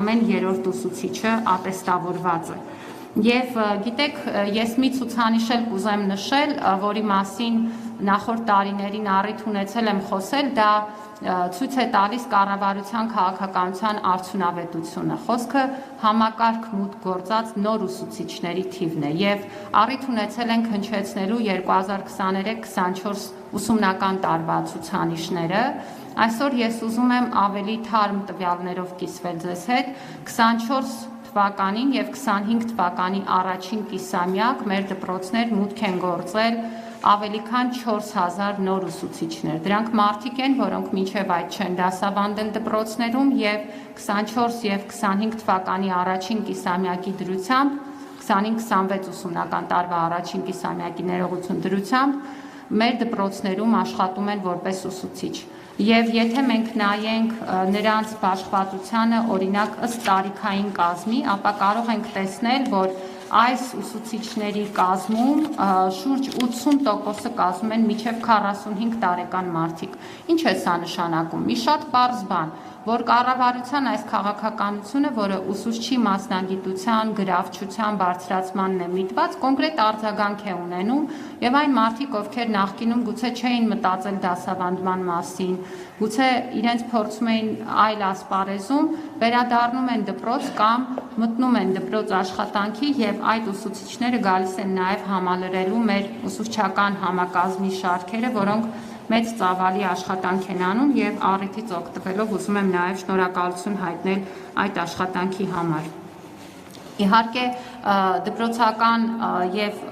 ամեն երրորդ ուսուցիչը ատեստավորված է։ Եվ գիտեք, ես մի ցուցանիշ էլ կուզեմ նշել, որի մասին նախորդ տարիներին առիթ ունեցել եմ խոսել, դա ցույց է տալիս կառավարության քաղաքականության արդյունավետությունը։ Խոսքը համակարգ մուտք գործած նոր ուսուցիչների թիվն է եւ առիթ ունեցել ենք հնչեցնելու 2023-24 ուսումնական տարվա ցուցանիշները։ Այսօր ես ուզում եմ ավելի թարմ տվյալներով կիսվել ձեզ հետ 24 թվականին եւ 25 թվականի առաջին կիսամյակ մեր դպրոցներ մուտք են գործել ավելի քան 4000 նոր ուսուցիչներ։ Դրանք մարդիկ են, որոնք մինչև այդ չեն դասավանդել դպրոցներում եւ 24 եւ 25 թվականի առաջին կիսամյակի դրությամբ 25-26 ուսումնական տարվա առաջին կիսամյակի ներողություն դրությամբ մեր դպրոցներում աշխատում են որպես ուսուցիչ։ Եվ եթե մենք նայենք նրանց բաշխվածությանը, օրինակ ըստ տարիքային կազմի, ապա կարող ենք տեսնել, որ այս ուսուցիչների կազմում շուրջ 80%-ը կազմում են մինչև 45 տարեկան մարդիկ։ Ինչ է սա նշանակում։ Մի շատ պարզ բան, որ կառավարության այս քաղաքականությունը, որը ուսուցչի մասնագիտության, գրավչության բարձրացմանն է միտված, կոնկրետ արձագանք է ունենում եւ այն մարդիկ, ովքեր նախկինում գուցե չէին մտածել դասավանդման մասին, գուցե իրենց փորձում էին այլ ասպարեզում, վերադառնում են դպրոց կամ մտնում են դպրոց աշխատանքի եւ այդ ուսուցիչները գալիս են նաեւ համալրելու մեր ուսուցչական համակազմի շարքերը, որոնք մեծ ծավալի աշխատանք են անում եւ առիթից օգտվելով ուզում եմ նաեւ շնորհակալություն հայտնել այդ աշխատանքի համար։ Իհարկե դպրոցական եւ